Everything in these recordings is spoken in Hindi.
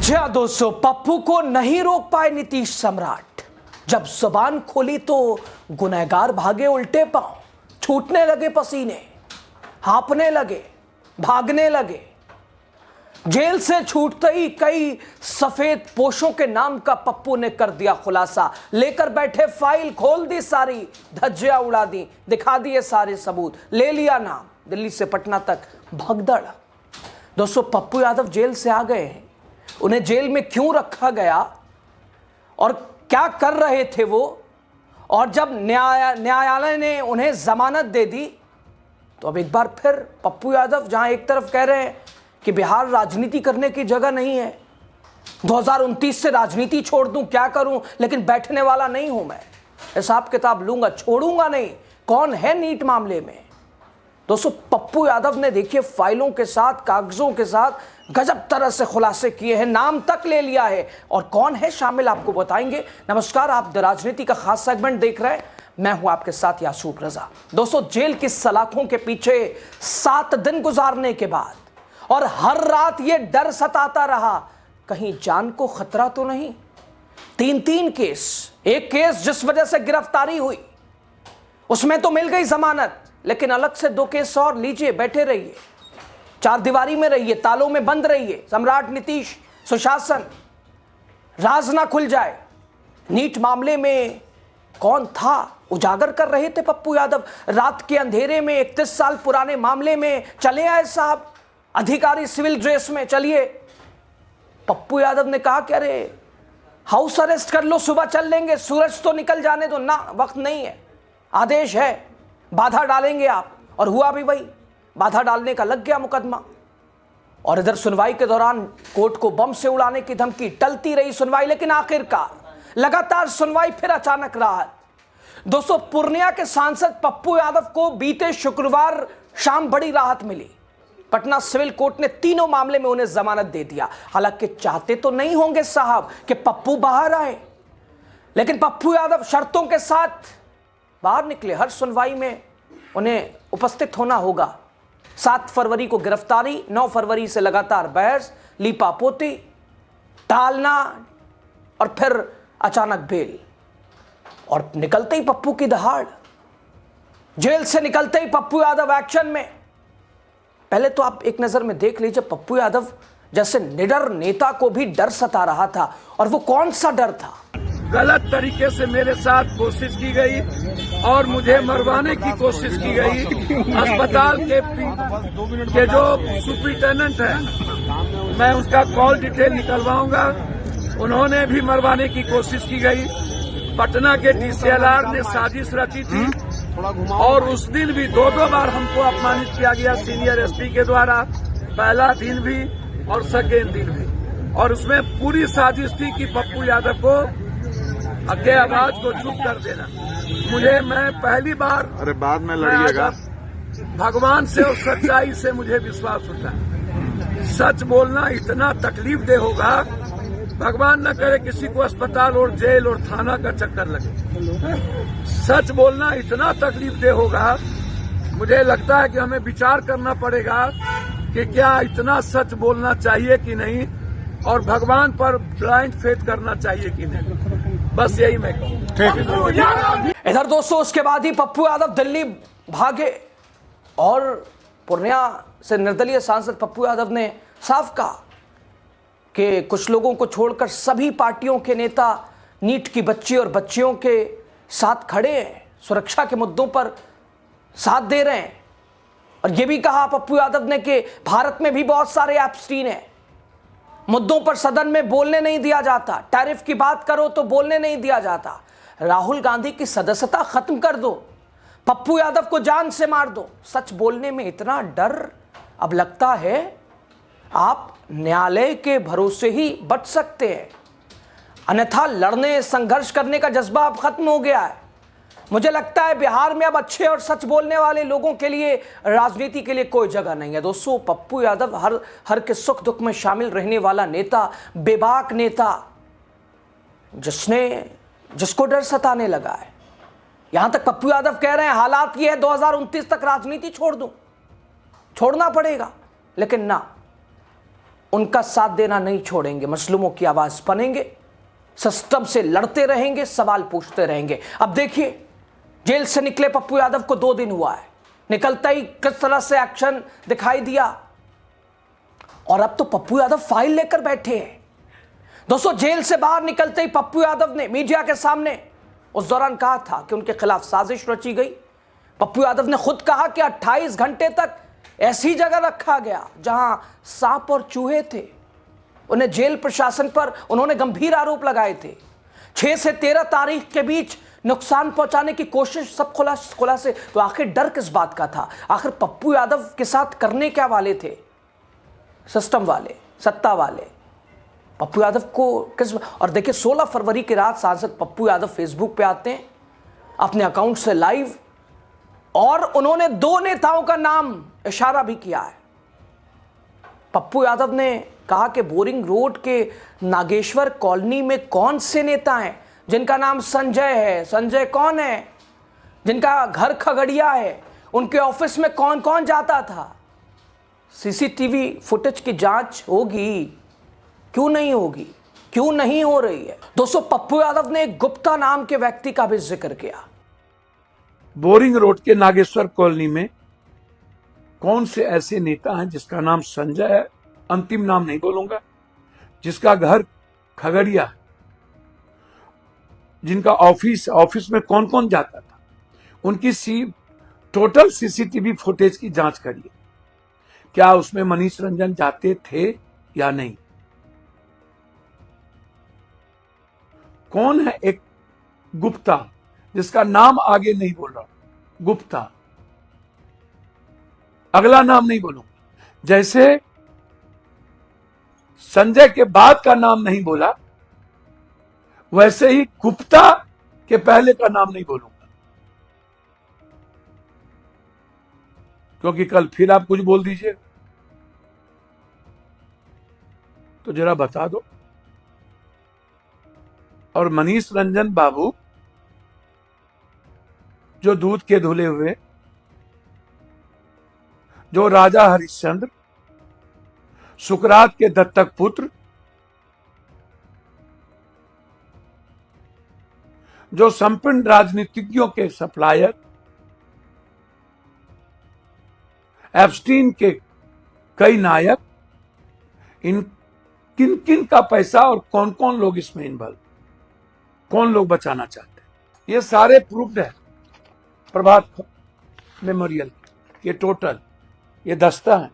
जी हाँ दोस्तों, पप्पू को नहीं रोक पाए नीतीश सम्राट। जब जुबान खोली तो गुनहगार भागे उल्टे पांव, छूटने लगे पसीने, हाँपने लगे, भागने लगे। जेल से छूटते ही कई सफेद पोशों के नाम का पप्पू ने कर दिया खुलासा। लेकर बैठे फाइल खोल दी सारी, धज्जियां उड़ा दी, दिखा दिए सारे सबूत, ले लिया नाम, दिल्ली से पटना तक भगदड़। दोस्तों, पप्पू यादव जेल से आ गए हैं। उन्हें जेल में क्यों रखा गया और क्या कर रहे थे वो, और जब न्यायालय ने उन्हें जमानत दे दी तो अब एक बार फिर पप्पू यादव, जहां एक तरफ कह रहे हैं कि बिहार राजनीति करने की जगह नहीं है, 2029 से राजनीति छोड़ दूं, क्या करूं, लेकिन बैठने वाला नहीं हूं मैं, हिसाब किताब लूंगा, छोड़ूंगा नहीं। कौन है नीट मामले में? दोस्तों, पप्पू यादव ने देखिए फाइलों के साथ, कागजों के साथ गजब तरह से खुलासे किए हैं, नाम तक ले लिया है, और कौन है शामिल आपको बताएंगे। नमस्कार, आप द राजनीति का खास सेगमेंट देख रहे हैं, मैं हूं आपके साथ यासूब रजा। दोस्तों, जेल की सलाखों के पीछे 7 दिन गुजारने के बाद और हर रात ये डर सताता रहा, कहीं जान को खतरा तो नहीं। 3 केस, एक केस जिस वजह से गिरफ्तारी हुई उसमें तो मिल गई जमानत, लेकिन अलग से 2 केस और लीजिए, बैठे रहिए, 4 दीवारी में रहिए, तालों में बंद रहिए। सम्राट नीतीश, सुशासन, राज ना खुल जाए। नीट मामले में कौन था, उजागर कर रहे थे पप्पू यादव। रात के अंधेरे में 31 साल पुराने मामले में चले आए साहब, अधिकारी सिविल ड्रेस में। चलिए, पप्पू यादव ने कहा कि अरे हाउस अरेस्ट कर लो, सुबह चल लेंगे, सूरज तो निकल जाने दो ना, वक्त नहीं है, आदेश है, बाधा डालेंगे आप। और हुआ भी वही, बाधा डालने का लग गया मुकदमा। और इधर सुनवाई के दौरान कोर्ट को बम से उड़ाने की धमकी, टलती रही सुनवाई, लेकिन आखिरकार लगातार सुनवाई, फिर अचानक राहत। दोस्तों, पूर्णिया के सांसद पप्पू यादव को बीते शुक्रवार शाम बड़ी राहत मिली। पटना सिविल कोर्ट ने तीनों मामले में उन्हें जमानत दे दिया। हालांकि चाहते तो नहीं होंगे साहब कि पप्पू बाहर आए, लेकिन पप्पू यादव शर्तों के साथ बाहर निकले। हर सुनवाई में उन्हें उपस्थित होना होगा। 7 फरवरी को गिरफ्तारी, 9 फरवरी से लगातार बहस, लीपापोती, टालना, और फिर अचानक बेल। और निकलते ही पप्पू की दहाड़, जेल से निकलते ही पप्पू यादव एक्शन में। पहले तो आप एक नजर में देख लीजिए, पप्पू यादव जैसे निडर नेता को भी डर सता रहा था, और वो कौन सा डर था? गलत तरीके से मेरे साथ कोशिश की गई और मुझे मरवाने की कोशिश की गई। अस्पताल के जो सुपरिटेंडेंट है, मैं उसका कॉल डिटेल निकलवाऊंगा, उन्होंने भी मरवाने की कोशिश की गई। पटना के DCLR ने साजिश रची थी, और उस दिन भी 2 बार हमको अपमानित किया गया सीनियर SP के द्वारा, पहला दिन भी और सेकेंड दिन भी। और उसमें पूरी साजिश थी कि पप्पू यादव को अगे आवाज को चुप कर देना। मैं पहली बार, अरे बाद में लड़िएगा, भगवान से और सच्चाई से मुझे विश्वास होता है। सच बोलना इतना तकलीफ दे होगा, भगवान न करे किसी को अस्पताल और जेल और थाना का चक्कर लगे। सच बोलना इतना तकलीफ दे होगा, मुझे लगता है कि हमें विचार करना पड़ेगा कि क्या इतना सच बोलना चाहिए कि नहीं, और भगवान पर ब्लाइंड फेथ करना चाहिए कि नहीं। बस यही मैं कहूँ। इधर दोस्तों, उसके बाद ही पप्पू यादव दिल्ली भागे, और पूर्णिया से निर्दलीय सांसद पप्पू यादव ने साफ कहा कि कुछ लोगों को छोड़कर सभी पार्टियों के नेता नीट की बच्ची और बच्चियों के साथ खड़े हैं, सुरक्षा के मुद्दों पर साथ दे रहे हैं। और यह भी कहा पप्पू यादव ने कि भारत में भी बहुत सारे एब्सटीन हैं, मुद्दों पर सदन में बोलने नहीं दिया जाता, टैरिफ की बात करो तो बोलने नहीं दिया जाता, राहुल गांधी की सदस्यता खत्म कर दो, पप्पू यादव को जान से मार दो। सच बोलने में इतना डर, अब लगता है आप न्यायालय के भरोसे ही बच सकते हैं, अन्यथा लड़ने, संघर्ष करने का जज्बा अब खत्म हो गया है। मुझे लगता है बिहार में अब अच्छे और सच बोलने वाले लोगों के लिए, राजनीति के लिए कोई जगह नहीं है। दोस्तों, पप्पू यादव हर के सुख दुख में शामिल रहने वाला नेता, बेबाक नेता, जिसको डर सताने लगा है। यहां तक पप्पू यादव कह रहे हैं हालात ये है 2029 तक राजनीति छोड़ दूं, छोड़ना पड़ेगा, लेकिन ना, उनका साथ देना नहीं छोड़ेंगे, मजलूमों की आवाज बनेंगे, सिस्टम से लड़ते रहेंगे, सवाल पूछते रहेंगे। अब देखिए, जेल से निकले पप्पू यादव को 2 दिन हुआ है, निकलता ही किस तरह से एक्शन दिखाई दिया, और अब तो पप्पू यादव फाइल लेकर बैठे हैं। दोस्तों, जेल से बाहर निकलते ही पप्पू यादव ने मीडिया के सामने उस दौरान कहा था कि उनके खिलाफ साजिश रची गई। पप्पू यादव ने खुद कहा कि 28 घंटे तक ऐसी जगह रखा गया जहां सांप और चूहे थे। उन्हें जेल प्रशासन पर उन्होंने गंभीर आरोप लगाए थे। 6 से 13 तारीख के बीच नुकसान पहुंचाने की कोशिश, सब खुलासे। तो आखिर डर किस बात का था? आखिर पप्पू यादव के साथ करने क्या वाले थे सिस्टम वाले, सत्ता वाले? पप्पू यादव को किस? और देखिए, 16 फरवरी की रात सांसद पप्पू यादव फेसबुक पे आते हैं अपने अकाउंट से लाइव, और उन्होंने 2 नेताओं का नाम इशारा भी किया है। पप्पू यादव ने कहा कि बोरिंग रोड के नागेश्वर कॉलोनी में कौन से नेता हैं जिनका नाम संजय है? संजय कौन है? जिनका घर खगड़िया है, उनके ऑफिस में कौन कौन जाता था? सीसीटीवी फुटेज की जांच होगी, क्यों नहीं होगी? क्यों नहीं हो रही है? दोस्तों, पप्पू यादव ने एक गुप्ता नाम के व्यक्ति का भी जिक्र किया। बोरिंग रोड के नागेश्वर कॉलोनी में कौन से ऐसे नेता हैं जिसका नाम संजय है, अंतिम नाम नहीं बोलूंगा, जिसका घर खगड़िया है, जिनका ऑफिस में कौन कौन जाता था, उनकी टोटल सीसीटीवी फुटेज की जांच करिए। क्या उसमें मनीष रंजन जाते थे या नहीं? कौन है एक गुप्ता, जिसका नाम आगे नहीं बोल रहा, गुप्ता, अगला नाम नहीं बोलूंगा। जैसे संजय के बाद का नाम नहीं बोला, वैसे ही गुप्ता के पहले का नाम नहीं बोलूंगा, क्योंकि कल फिर आप कुछ बोल दीजिए। तो जरा बता दो। और मनीष रंजन बाबू, जो दूध के धुले हुए, जो राजा हरिश्चंद्र, सुकरात के दत्तक पुत्र, जो संपन्न राजनीतिज्ञों के सप्लायर, एप्स्टीन के कई नायक, इन किन किन का पैसा और कौन कौन लोग इसमें इन्वॉल्व, कौन लोग बचाना चाहते हैं, ये सारे प्रूफ्ड है प्रभात मेमोरियल। ये टोटल, ये दस्ता है।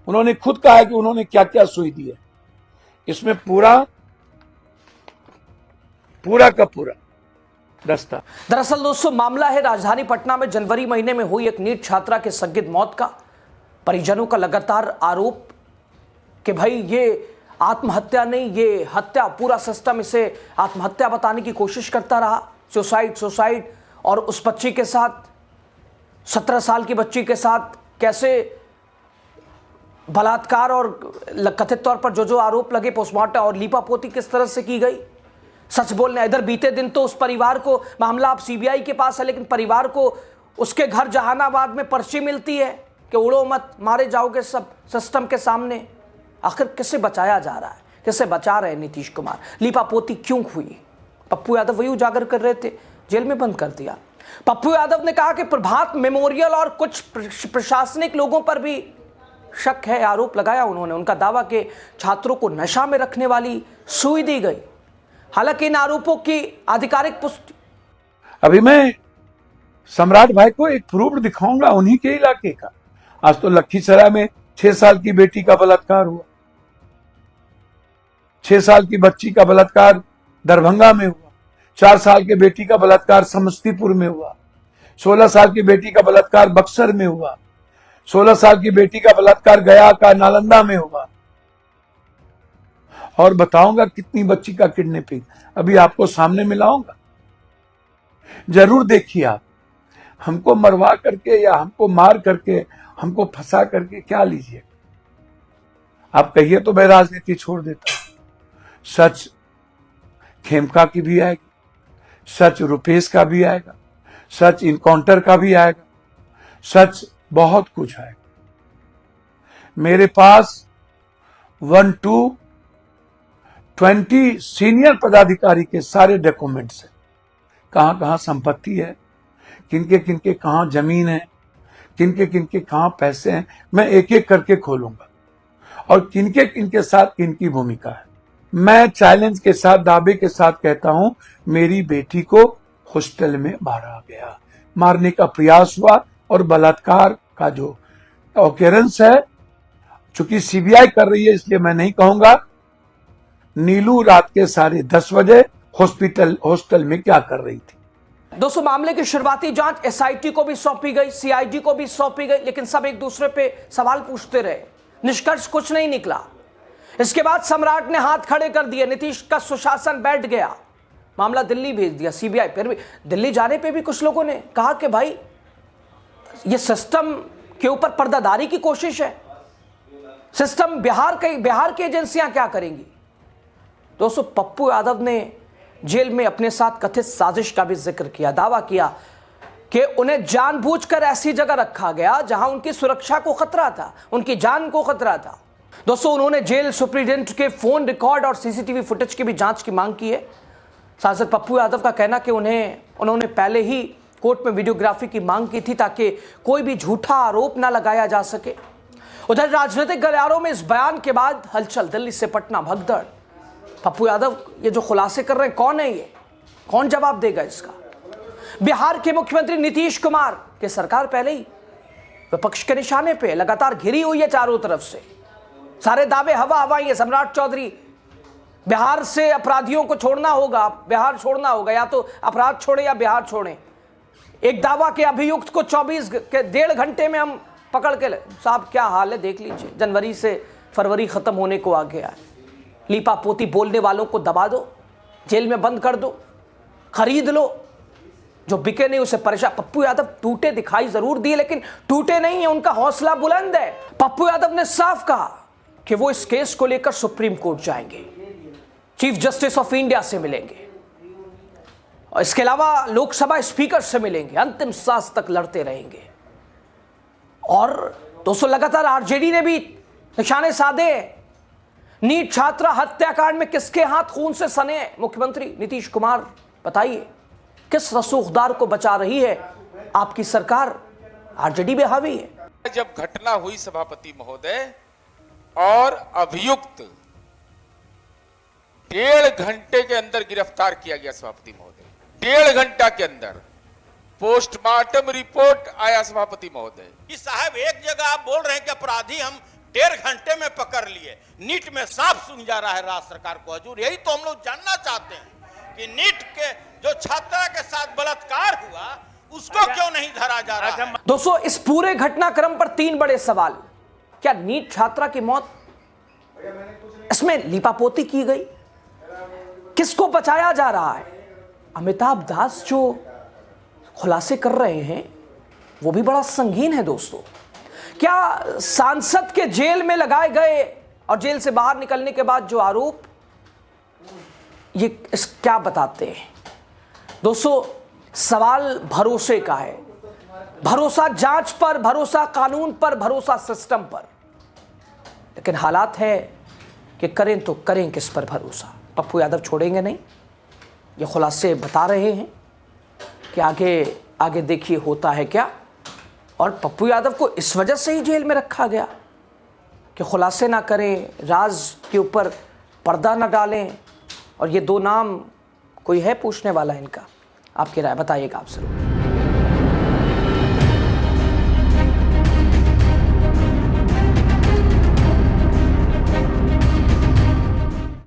उन्होंने खुद कहा है कि उन्होंने क्या क्या सुई दी है। इसमें पूरा का पूरा दस्ता। दरअसल दोस्तों, मामला है राजधानी पटना में जनवरी महीने में हुई एक नीट छात्रा के संदिग्ध मौत का। परिजनों का लगातार आरोप कि भाई ये आत्महत्या नहीं, ये हत्या, पूरा सिस्टम इसे आत्महत्या बताने की कोशिश करता रहा, सुसाइड। और उस बच्ची के साथ, 17 साल की बच्ची के साथ कैसे बलात्कार और कथित तौर पर जो आरोप लगे, पोस्टमार्टम और लीपापोती किस तरह से की गई। सच बोलने, इधर बीते दिन तो उस परिवार को, मामला अब सीबीआई के पास है, लेकिन परिवार को उसके घर जहानाबाद में पर्ची मिलती है कि उड़ो मत, मारे जाओगे सब सिस्टम के सामने। आखिर किसे बचाया जा रहा है? किसे बचा रहे नीतीश कुमार? लीपापोती क्यों हुई? पप्पू यादव वही उजागर कर रहे थे, जेल में बंद कर दिया। पप्पू यादव ने कहा कि प्रभात मेमोरियल और कुछ प्रशासनिक लोगों पर भी शक है, आरोप लगाया उन्होंने। उनका दावा कि छात्रों को नशा में रखने वाली सुई दी गई। हालांकि इन आरोपों की आधिकारिक पुष्टि, अभी मैं सम्राट भाई को एक प्रूफ दिखाऊंगा उन्हीं के इलाके का। आज तो लखीसराय में 6 साल की बेटी का बलात्कार हुआ, 6 साल की बच्ची का बलात्कार दरभंगा में हुआ, 4 साल के बेटी का बलात्कार समस्तीपुर में हुआ, 16 साल की बेटी का बलात्कार बक्सर में हुआ, 16 साल की बेटी का बलात्कार गया का नालंदा में हुआ, और बताऊंगा कितनी बच्ची का किडनैपिंग अभी आपको सामने मिलाऊंगा। जरूर देखिए आप। हमको मरवा करके या हमको मार करके, हमको फंसा करके क्या लीजिए? आप कहिए तो मैं राजनीति छोड़ देता हूं। सच खेमका की भी आएगी, सच रुपेश का भी आएगा, सच इनकाउंटर का भी आएगा, सच बहुत कुछ आएगा। मेरे पास 20 सीनियर पदाधिकारी के सारे डॉक्यूमेंट्स है, कहां कहां संपत्ति है, किनके किनके कहां जमीन है, किनके किनके कहां पैसे हैं, मैं एक एक करके खोलूंगा और किनके किनके साथ किनकी भूमिका है। मैं चैलेंज के साथ, दावे के साथ कहता हूं, मेरी बेटी को हॉस्टल में मारा गया, मारने का प्रयास हुआ और बलात्कार का जो ऑकरेंस है, चूंकि सीबीआई कर रही है इसलिए मैं नहीं कहूंगा। नीलू रात के 10:30 बजे हॉस्टल में क्या कर रही थी। दोस्तों, मामले की शुरुआती जांच एसआईटी को भी सौंपी गई, सीआईडी को भी सौंपी गई, लेकिन सब एक दूसरे पे सवाल पूछते रहे, निष्कर्ष कुछ नहीं निकला। इसके बाद सम्राट ने हाथ खड़े कर दिए, नीतीश का सुशासन बैठ गया, मामला दिल्ली भेज दिया सीबीआई। फिर भी दिल्ली जाने पे भी कुछ लोगों ने कहा कि भाई ये सिस्टम के ऊपर पर्दादारी की कोशिश है, सिस्टम बिहार की एजेंसियां क्या करेंगी। दोस्तों, पप्पू यादव ने जेल में अपने साथ कथित साजिश का भी जिक्र किया, दावा किया कि उन्हें जानबूझकर ऐसी जगह रखा गया जहां उनकी सुरक्षा को खतरा था, उनकी जान को खतरा था। दोस्तों, उन्होंने जेल सुप्रीडेंट के फोन रिकॉर्ड और सीसीटीवी फुटेज की भी जांच की मांग की है। सांसद पप्पू यादव का कहना कि उन्होंने पहले ही कोर्ट में वीडियोग्राफी की मांग की थी ताकि कोई भी झूठा आरोप न लगाया जा सके। उधर राजनीतिक गलियारों में इस बयान के बाद हलचल, दिल्ली से पटना भगदड़। पप्पू यादव ये जो खुलासे कर रहे हैं, कौन है ये, कौन जवाब देगा इसका। बिहार के मुख्यमंत्री नीतीश कुमार की सरकार पहले ही विपक्ष के निशाने पे लगातार घिरी हुई है, चारों तरफ से सारे दावे हवा ही है। सम्राट चौधरी, बिहार से अपराधियों को छोड़ना होगा, बिहार छोड़ना होगा, या तो अपराध छोड़े या बिहार छोड़े। एक दावा के अभियुक्त को 1.5 घंटे में हम पकड़ के साहब क्या हाल है देख लीजिए। जनवरी से फरवरी खत्म होने को आ गया है। लीपा पोती बोलने वालों को दबा दो, जेल में बंद कर दो, खरीद लो, जो बिके नहीं उसे परेशान। पप्पू यादव टूटे दिखाई जरूर दिए, लेकिन टूटे नहीं है, उनका हौसला बुलंद है। पप्पू यादव ने साफ कहा कि वो इस केस को लेकर सुप्रीम कोर्ट जाएंगे, चीफ जस्टिस ऑफ इंडिया से मिलेंगे और इसके अलावा लोकसभा स्पीकर से मिलेंगे, अंतिम सांस तक लड़ते रहेंगे। और दोस्तों, लगातार आरजेडी ने भी निशाने साधे। नीट छात्रा हत्याकांड में किसके हाथ खून से सने मुख्यमंत्री नीतीश कुमार, बताइए किस रसूखदार को बचा रही है आपकी सरकार। आरजेडी में हावी है। जब घटना हुई सभापति महोदय और अभियुक्त 1.5 घंटे के अंदर गिरफ्तार किया गया सभापति महोदय, 1.5 घंटा के अंदर पोस्टमार्टम रिपोर्ट आया सभापति महोदय। कि साहब एक जगह आप बोल रहे हैं कि अपराधी हम 1.5 घंटे में पकड़ लिए, नीट में साफ सुन जा रहा है राज्य सरकार को हजूर। यही तो हम लोग जानना चाहते हैं कि नीट के जो छात्रा के साथ बलात्कार हुआ उसको क्यों नहीं धरा जा रहा है। दोस्तों, इस पूरे घटनाक्रम पर 3 बड़े सवाल। क्या नीट छात्रा की मौत, इसमें लीपापोती की गई, किसको बचाया जा रहा है। अमिताभ दास जो खुलासे कर रहे हैं वो भी बड़ा संगीन है दोस्तों। क्या सांसद के जेल में लगाए गए और जेल से बाहर निकलने के बाद जो आरोप, ये क्या बताते हैं दोस्तों। सवाल भरोसे का है, भरोसा जांच पर, भरोसा कानून पर, भरोसा सिस्टम पर। लेकिन हालात है कि करें तो करें किस पर भरोसा। पप्पू यादव छोड़ेंगे नहीं, ये खुलासे बता रहे हैं कि आगे देखिए होता है क्या। और पप्पू यादव को इस वजह से ही जेल में रखा गया कि खुलासे ना करें, राज के ऊपर पर्दा ना डालें। और ये 2 नाम कोई है पूछने वाला इनका, आपकी राय बताइएगा आप जरूर।